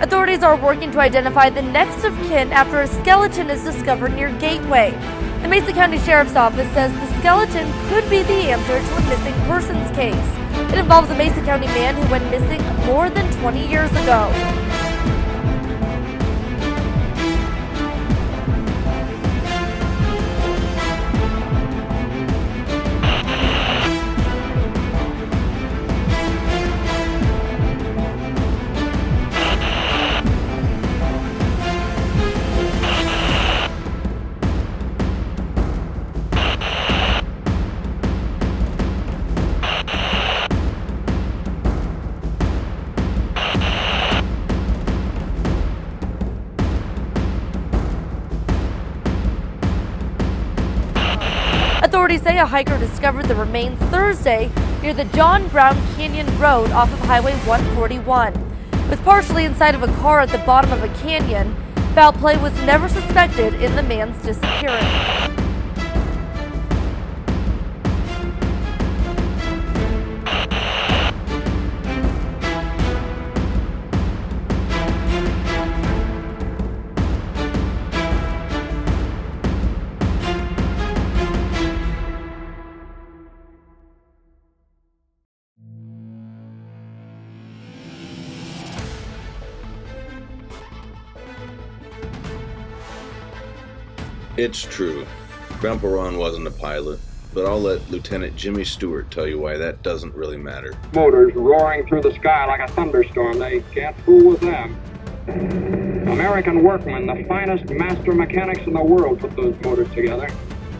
Authorities are working to identify the next of kin after a skeleton is discovered near Gateway. The Mesa County Sheriff's Office says the skeleton could be the answer to a missing persons case. It involves a Mesa County man who went missing more than 20 years ago. Authorities say a hiker discovered the remains Thursday near the John Brown Canyon Road off of Highway 141. It was partially inside of a car at the bottom of a canyon. Foul play was never suspected in the man's disappearance. It's true. Grandpa Ron wasn't a pilot, but I'll let Lieutenant Jimmy Stewart tell you why that doesn't really matter. Motors roaring through the sky like a thunderstorm. They can't fool with them. American workmen, the finest master mechanics in the world, put those motors together.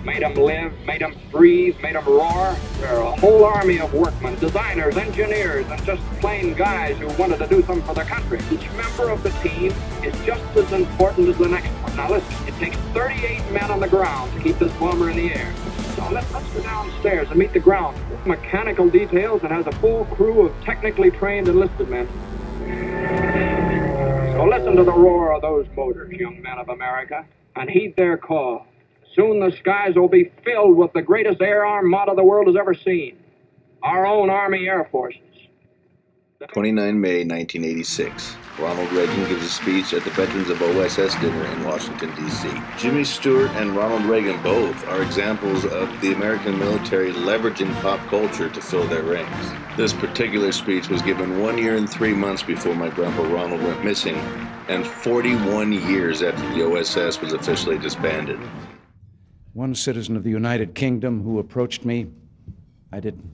Made them live, made them breathe, made them roar. They're a whole army of workmen, designers, engineers, and just plain guys who wanted to do something for their country. Each member of the team is just as important as the next one. Now listen, it takes 38 men on the ground to keep this bomber in the air. So let's go downstairs and meet the ground. Mechanical details and has a full crew of technically trained enlisted men. So listen to the roar of those motors, young men of America, and heed their call. Soon the skies will be filled with the greatest air armada the world has ever seen. Our own Army Air Forces. 29 May 1986. Ronald Reagan gives a speech at the Veterans of OSS dinner in Washington, D.C. Jimmy Stewart and Ronald Reagan both are examples of the American military leveraging pop culture to fill their ranks. This particular speech was given 1 year and 3 months before my grandpa Ronald went missing, and 41 years after the OSS was officially disbanded. One citizen of the United Kingdom who approached me,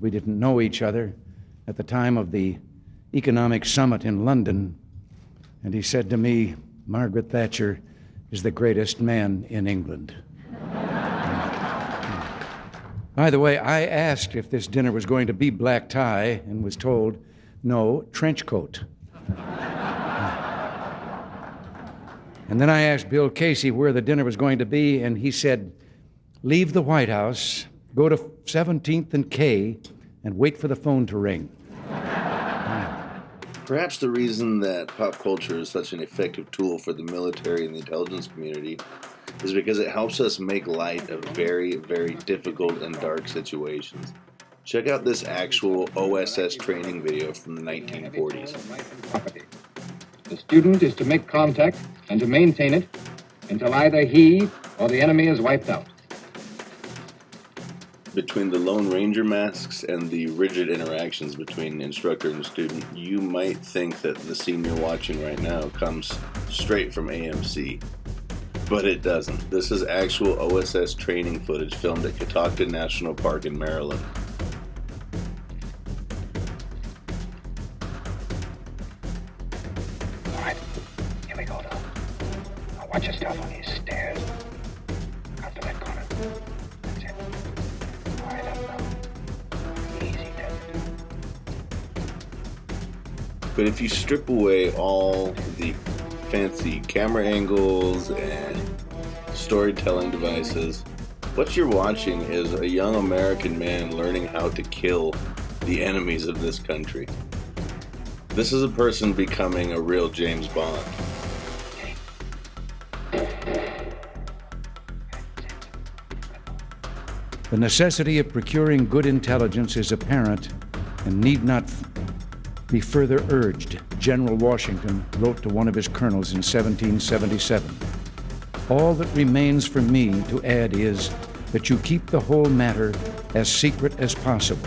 we didn't know each other at the time of the economic summit in London, and he said to me, "Margaret Thatcher is the greatest man in England." By the way, I asked if this dinner was going to be black tie and was told, no, trench coat. And then I asked Bill Casey where the dinner was going to be, and he said, leave the White House, go to 17th and K, and wait for the phone to ring. Perhaps the reason that pop culture is such an effective tool for the military and the intelligence community is because it helps us make light of very, very difficult and dark situations. Check out this actual OSS training video from the 1940s. The student is to make contact and to maintain it until either he or the enemy is wiped out. Between the Lone Ranger masks and the rigid interactions between instructor and student, you might think that the scene you're watching right now comes straight from AMC. But it doesn't. This is actual OSS training footage filmed at Catoctin National Park in Maryland. All right, here we go now. Now watch your stuff on these stairs. Come to that corner. That's it. All right, up now. Easy, does it? But if you strip away all the fancy camera angles and storytelling devices, what you're watching is a young American man learning how to kill the enemies of this country. This is a person becoming a real James Bond. The necessity of procuring good intelligence is apparent and need not be further urged, General Washington wrote to one of his colonels in 1777. All that remains for me to add is that you keep the whole matter as secret as possible,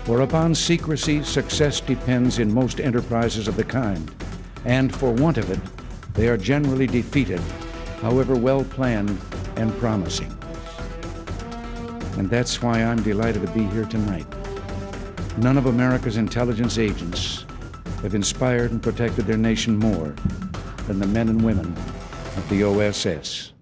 for upon secrecy success depends in most enterprises of the kind, and for want of it, they are generally defeated, however well planned and promising. And that's why I'm delighted to be here tonight. None of America's intelligence agents have inspired and protected their nation more than the men and women of the OSS.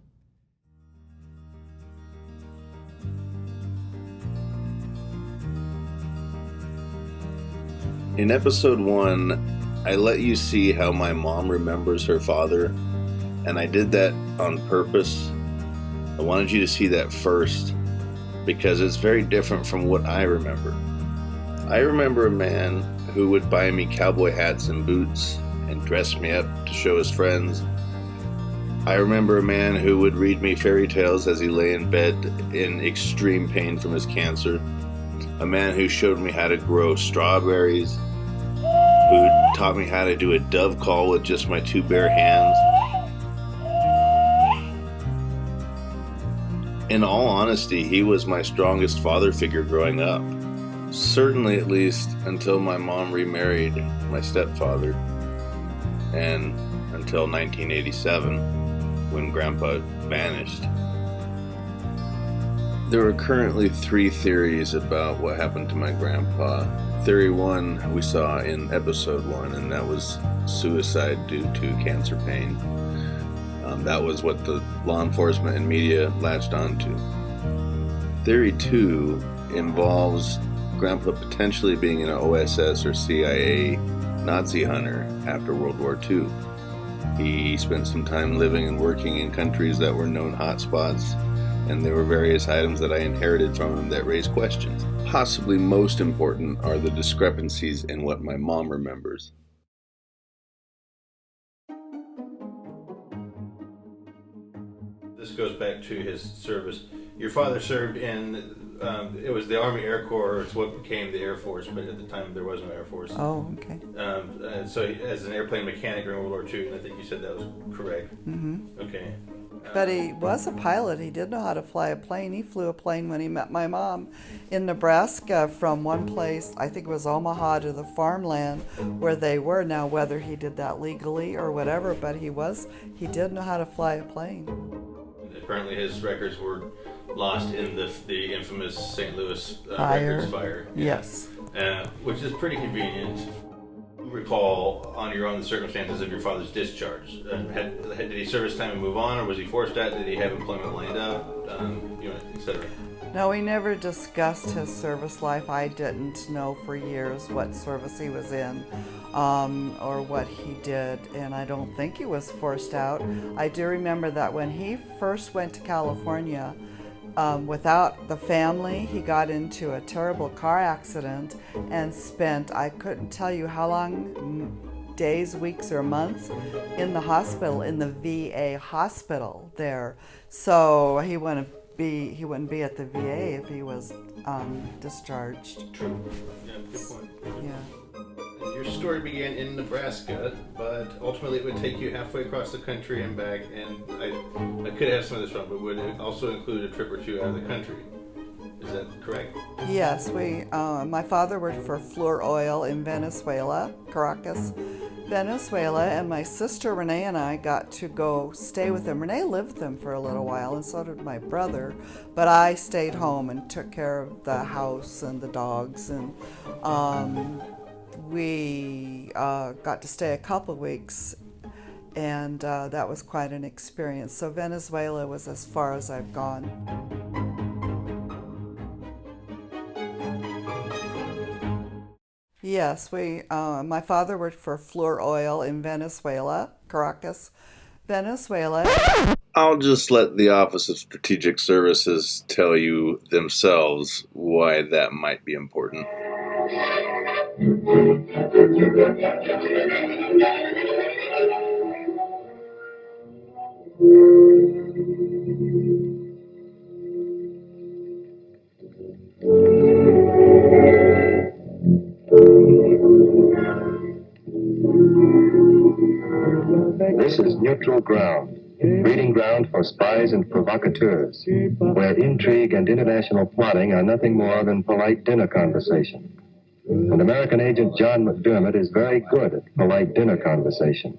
In episode 1, I let you see how my mom remembers her father, and I did that on purpose. I wanted you to see that first, because it's very different from what I remember. I remember a man who would buy me cowboy hats and boots and dress me up to show his friends. I remember a man who would read me fairy tales as he lay in bed in extreme pain from his cancer. A man who showed me how to grow strawberries, who taught me how to do a dove call with just my 2 bare hands. In all honesty, he was my strongest father figure growing up. Certainly, at least, until my mom remarried my stepfather, and until 1987, when Grandpa vanished. There are currently 3 theories about what happened to my grandpa. Theory 1 we saw in episode 1, and that was suicide due to cancer pain. That was what the law enforcement and media latched onto. Theory 2 involves Grandpa potentially being an OSS or CIA Nazi hunter after World War II. He spent some time living and working in countries that were known hotspots, and there were various items that I inherited from him that raised questions. Possibly most important are the discrepancies in what my mom remembers. This goes back to his service. Your father served in, it was the Army Air Corps, it's what became the Air Force, but at the time there was no Air Force. Oh, okay. So as an airplane mechanic during World War II, and I think you said that was correct. Mm-hmm. Okay. But he was a pilot. He did know how to fly a plane. He flew a plane when he met my mom in Nebraska from one place, I think it was Omaha, to the farmland where they were. Now, whether he did that legally or whatever, but he did know how to fly a plane. Apparently his records were lost in the infamous St. Louis records fire. Yes. Which is pretty convenient. You recall on your own the circumstances of your father's discharge. Did he serve his time and move on, or was he forced out? Did he have employment lined up, etc.? No, we never discussed his service life. I didn't know for years what service he was in or what he did, and I don't think he was forced out. I do remember that when he first went to California, without the family, he got into a terrible car accident and spent, I couldn't tell you how long, days, weeks, or months in the hospital, in the VA hospital there. So he wouldn't be at the VA if he was discharged. True. Yeah, good point. Yeah. Your story began in Nebraska, but ultimately it would take you halfway across the country and back, and I could have some of this wrong, but would it also include a trip or two out of the country? Is that correct? Yes, my father worked for Fluor Oil in Venezuela, Caracas, Venezuela, and my sister Renee and I got to go stay with him. Renee lived with him for a little while, and so did my brother, but I stayed home and took care of the house and the dogs, and we got to stay a couple of weeks, and that was quite an experience. So Venezuela was as far as I've gone. Yes, my father worked for Fluor Oil in Venezuela, Caracas, Venezuela. I'll just let the Office of Strategic Services tell you themselves why that might be important. This is neutral ground, breeding ground for spies and provocateurs, where intrigue and international plotting are nothing more than polite dinner conversation. And American agent John McDermott is very good at polite dinner conversation.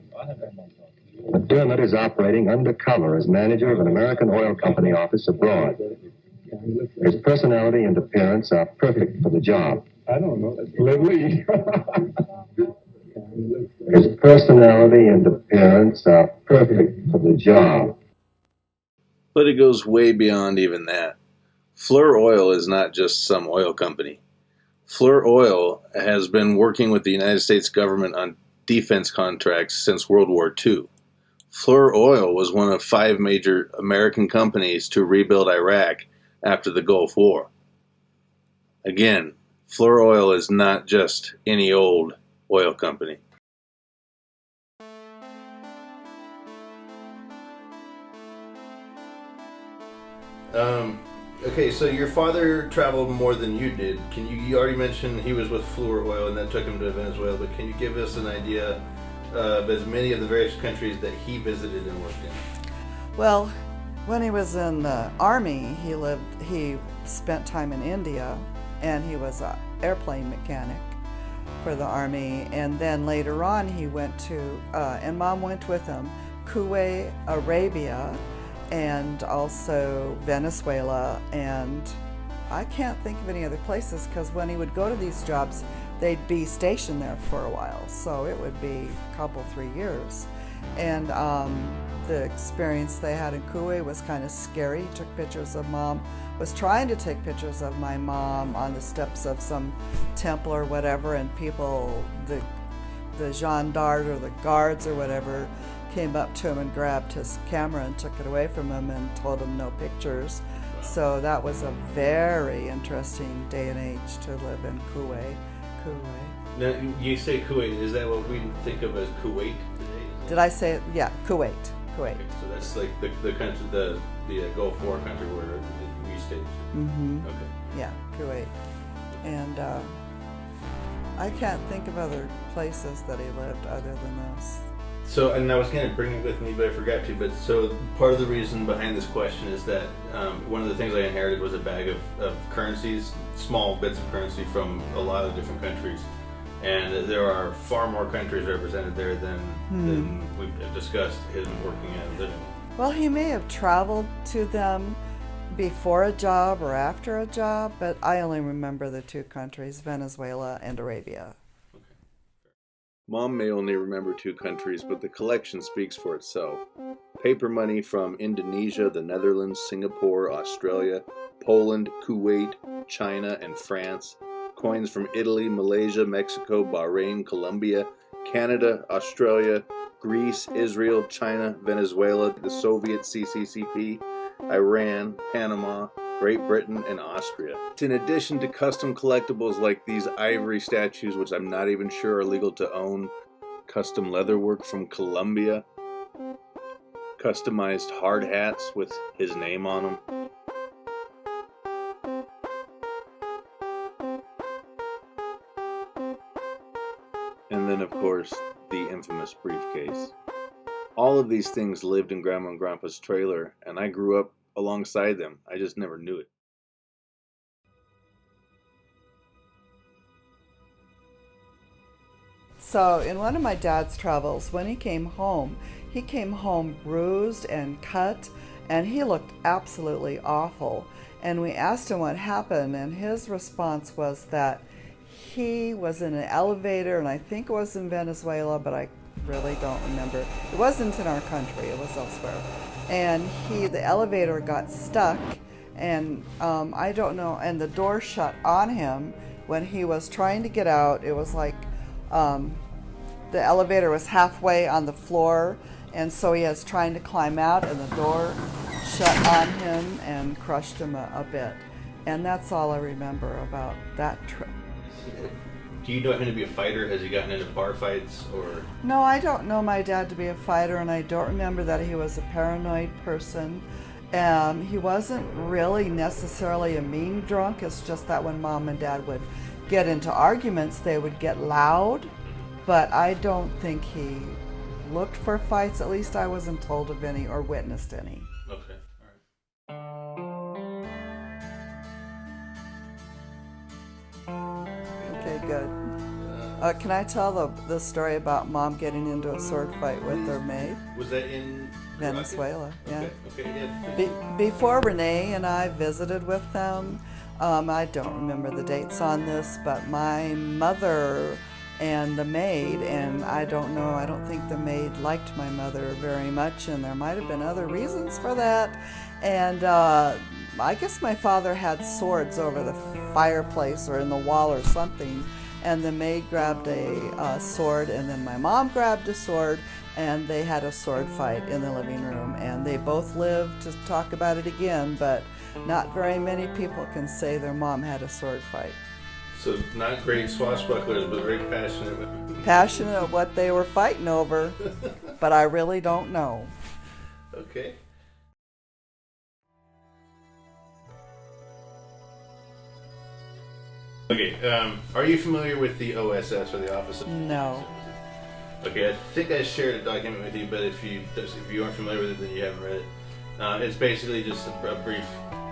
McDermott is operating undercover as manager of an American oil company office abroad. His personality and appearance are perfect for the job. His personality and appearance are perfect for the job. But it goes way beyond even that. Fleur Oil is not just some oil company. Fleur Oil has been working with the United States government on defense contracts since World War II. Fleur Oil was one of 5 major American companies to rebuild Iraq after the Gulf War. Again, Fleur Oil is not just any old oil company. Okay, so your father traveled more than you did. You already mentioned he was with Fleur Oil and that took him to Venezuela, but can you give us an idea of as many of the various countries that he visited and worked in? Well, when he was in the Army, he spent time in India, and he was an airplane mechanic for the Army. And then later on, he went to, and Mom went with him, Kuwait, Arabia, and also Venezuela, and I can't think of any other places, because when he would go to these jobs, they'd be stationed there for a while, so it would be a couple, 3 years. And the experience they had in Kuwait was kind of scary. He took pictures of Mom, was trying to take pictures of my mom on the steps of some temple or whatever, and people, the gendarmes or the guards or whatever, came up to him and grabbed his camera and took it away from him and told him no pictures. So that was a very interesting day and age to live in Kuwait. Now, you say Kuwait, is that what we think of as Kuwait today? Did I say it? Yeah, Kuwait. Okay, so that's like the country, the Gulf War country where we stayed. Mm-hmm. Okay. Yeah, Kuwait. And I can't think of other places that he lived other than this. So, and I was going to bring it with me, but I forgot to. But so part of the reason behind this question is that one of the things I inherited was a bag of currencies, small bits of currency from a lot of different countries. And there are far more countries represented there than we've discussed him working and living. Well, he may have traveled to them before a job or after a job, but I only remember the 2 countries, Venezuela and Arabia. Mom may only remember 2 countries, but the collection speaks for itself. Paper money from Indonesia, the Netherlands, Singapore, Australia, Poland, Kuwait, China, and France. Coins from Italy, Malaysia, Mexico, Bahrain, Colombia, Canada, Australia, Greece, Israel, China, Venezuela, the Soviet CCCP, Iran, Panama, Great Britain, and Austria. In addition to custom collectibles like these ivory statues, which I'm not even sure are legal to own, custom leatherwork from Colombia, customized hard hats with his name on them. And then, of course, the infamous briefcase. All of these things lived in Grandma and Grandpa's trailer, and I grew up alongside them. I just never knew it. So in one of my dad's travels, when he came home bruised and cut, and he looked absolutely awful. And we asked him what happened, and his response was that he was in an elevator, and I think it was in Venezuela, but I really don't remember. It wasn't in our country, it was elsewhere. And the elevator got stuck, and I don't know, and the door shut on him when he was trying to get out. It was like the elevator was halfway on the floor, and so he was trying to climb out, and the door shut on him and crushed him a bit. And that's all I remember about that trip. Do you know him to be a fighter? Has he gotten into bar fights or? No, I don't know my dad to be a fighter, and I don't remember that he was a paranoid person. He wasn't really necessarily a mean drunk. It's just that when Mom and Dad would get into arguments, they would get loud, but I don't think he looked for fights. At least I wasn't told of any or witnessed any. Okay. Okay, good. Can I tell the story about Mom getting into a sword fight with her maid? Was that in Venezuela, yeah. Okay, yeah. Before Renee and I visited with them, I don't remember the dates on this, but my mother and the maid, and I don't think the maid liked my mother very much, and there might have been other reasons for that. And I guess my father had swords over the fireplace or in the wall or something, and the maid grabbed a sword, and then my mom grabbed a sword, and they had a sword fight in the living room, and they both lived to talk about it again, but not very many people can say their mom had a sword fight. So not great swashbucklers, but very passionate women. Passionate of what they were fighting over, but I really don't know. Okay. Okay, are you familiar with the OSS, or the Office of... No. Okay, I think I shared a document with you, but if you aren't familiar with it, then you haven't read it. It's basically just a brief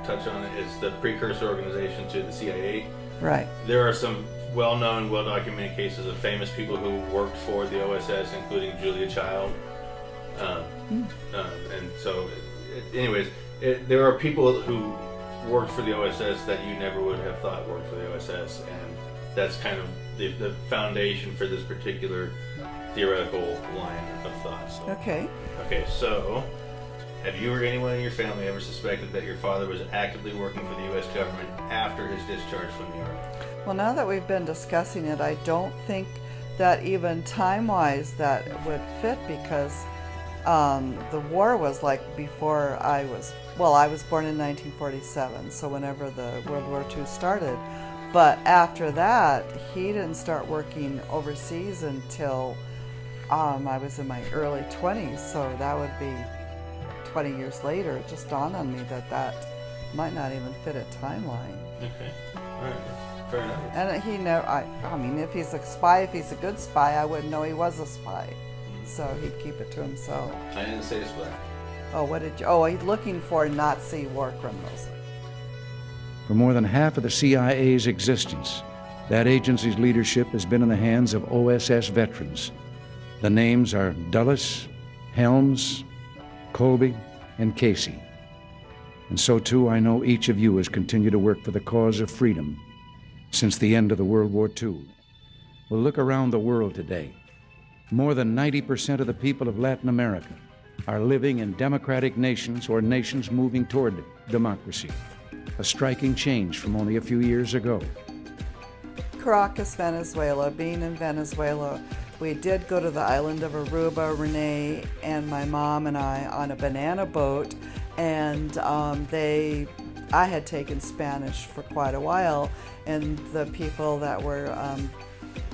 touch on it. It's the precursor organization to the CIA. Right. There are some well-known, well-documented cases of famous people who worked for the OSS, including Julia Child. And so, anyways, there are people who worked for the OSS that you never would have thought worked for the OSS, and that's kind of the foundation for this particular theoretical line of thought. So. Okay. Okay, so have you or anyone in your family ever suspected that your father was actively working for the U.S. government after his discharge from the Army? Well, now that we've been discussing it, I don't think that even time-wise that would fit, because the war was like before I was born in 1947, so whenever the World War II started. But after that, he didn't start working overseas until I was in my early 20s, so that would be 20 years later. It just dawned on me that might not even fit a timeline. Okay, all right, fair enough. And he never, I mean, if he's a spy, if he's a good spy, I wouldn't know he was a spy. So he'd keep it to himself. I didn't say spy. Oh, what did you, oh, he's looking for Nazi war criminals. For more than half of the CIA's existence, that agency's leadership has been in the hands of OSS veterans. The names are Dulles, Helms, Colby, and Casey. And so too, I know each of you has continued to work for the cause of freedom since the end of the World War II. Well, look around the world today. More than 90% of the people of Latin America are living in democratic nations or nations moving toward democracy. A striking change from only a few years ago. Caracas, Venezuela. Being in Venezuela, we did go to the island of Aruba, Renee and my mom and I, on a banana boat, and I had taken Spanish for quite a while, and the people that were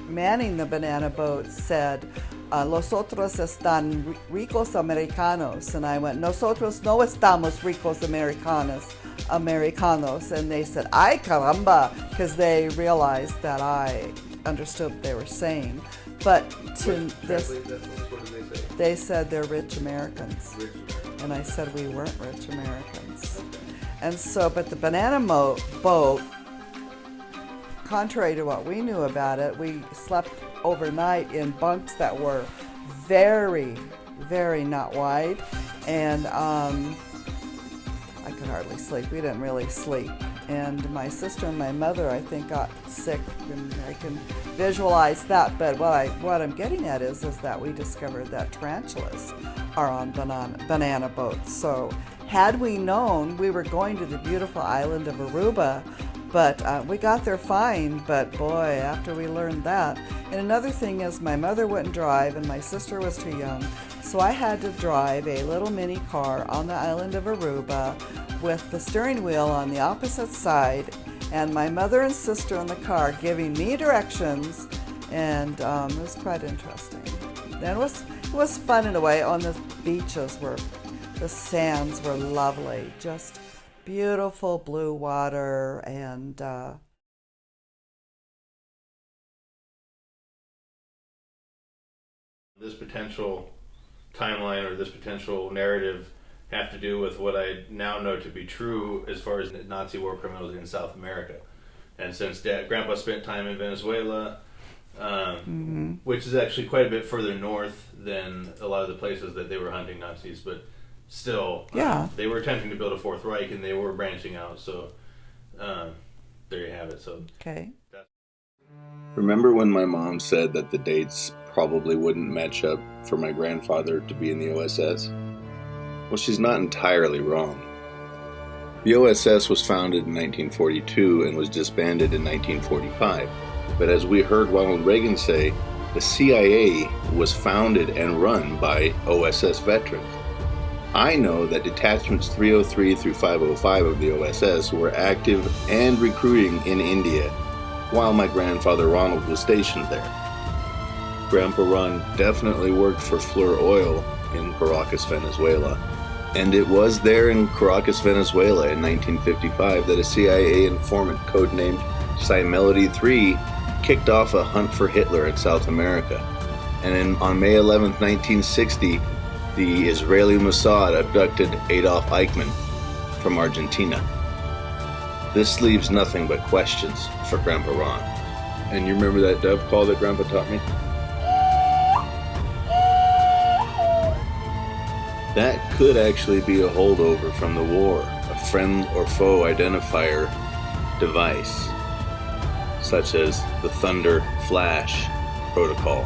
manning the banana boat said, "Los otros están ricos americanos," and I went, "Nosotros no estamos ricos americanos," and they said, "Ay caramba," because they realized that I understood what they were saying. But to this, What did they say? they said they're rich Americans, Rich American. and I said we weren't rich Americans. And so, but the banana boat, contrary to what we knew about it, we slept overnight in bunks that were very, very not wide, and I could hardly sleep. We didn't really sleep. And my sister and my mother, I think, got sick, and I can visualize that. But what I'm getting at is that we discovered that tarantulas are on banana boats. So had we known, we were going to the beautiful island of Aruba, but we got there fine. But boy, after we learned that. And another thing is, my mother wouldn't drive and my sister was too young, so I had to drive a little mini car on the island of Aruba with the steering wheel on the opposite side, and my mother and sister in the car giving me directions, and it was quite interesting. And it was fun in a way. On the beaches where the sands were lovely, just beautiful blue water, and this potential timeline or this potential narrative have to do with what I now know to be true as far as Nazi war criminals in South America. And since Grandpa spent time in Venezuela, which is actually quite a bit further north than a lot of the places that they were hunting Nazis, but still, they were attempting to build a Fourth Reich and they were branching out. So there you have it. So Okay. Remember when my mom said that the dates probably wouldn't match up for my grandfather to be in the OSS? Well, she's not entirely wrong. The OSS was founded in 1942 and was disbanded in 1945. But as we heard Ronald Reagan say, the CIA was founded and run by OSS veterans. I know that detachments 303 through 505 of the OSS were active and recruiting in India while my grandfather Ronald was stationed there. Grandpa Ron definitely worked for Fleur Oil in Caracas, Venezuela. And it was there in Caracas, Venezuela in 1955 that a CIA informant codenamed Melody 3 kicked off a hunt for Hitler in South America. And on May 11, 1960, the Israeli Mossad abducted Adolf Eichmann from Argentina. This leaves nothing but questions for Grandpa Ron. And you remember that dove call that Grandpa taught me? That could actually be a holdover from the war, a friend or foe identifier device, such as the Thunder Flash protocol.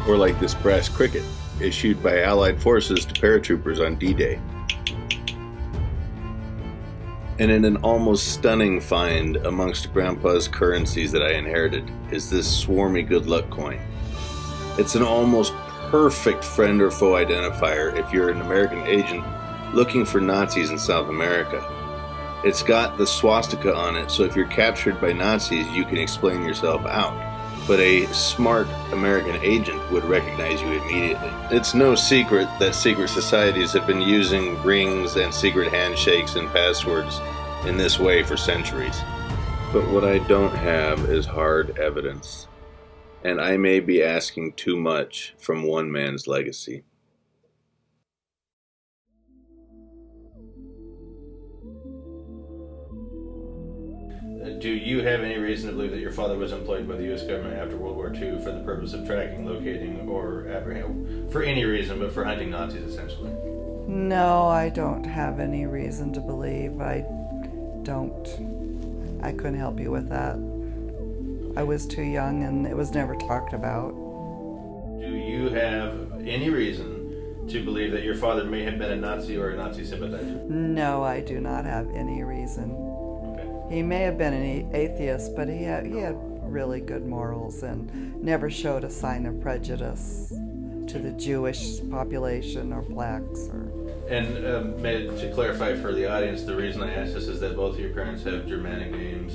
Or like this brass cricket issued by Allied forces to paratroopers on D-Day. And in an almost stunning find amongst Grandpa's currencies that I inherited is this swarmy good luck coin. It's an almost perfect friend or foe identifier if you're an American agent looking for Nazis in South America. It's got the swastika on it, so if you're captured by Nazis, you can explain yourself out. But a smart American agent would recognize you immediately. It's no secret that secret societies have been using rings and secret handshakes and passwords in this way for centuries. But what I don't have is hard evidence. And I may be asking too much from one man's legacy. Do you have any reason to believe that your father was employed by the U.S. government after World War II for the purpose of tracking, locating, or apprehending, for any reason, but for hunting Nazis, essentially? No, I don't have any reason to believe. I couldn't help you with that. I was too young and it was never talked about. Do you have any reason to believe that your father may have been a Nazi or a Nazi sympathizer? No, I do not have any reason. Okay. He may have been an atheist, but he had really good morals and never showed a sign of prejudice to the Jewish population or blacks. And to clarify for the audience, the reason I asked this is that both of your parents have Germanic names.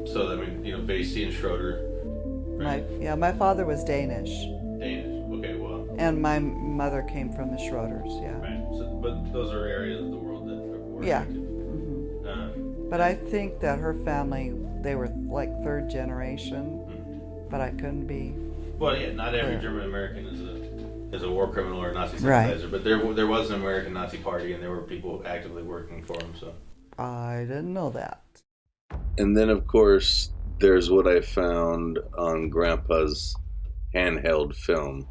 So, I mean, Vasey and Schroeder. Right? My father was Danish. Danish, okay, well. And my mother came from the Schroeders, yeah. Right, so, but those are areas of the world that were active. Mm-hmm. But I think that her family, they were like third generation, but I couldn't be. Well, yeah, not every German American is a war criminal or a Nazi sympathizer, but there was an American Nazi Party, and there were people actively working for them. So I didn't know that. And then, of course, there's what I found on Grandpa's handheld film.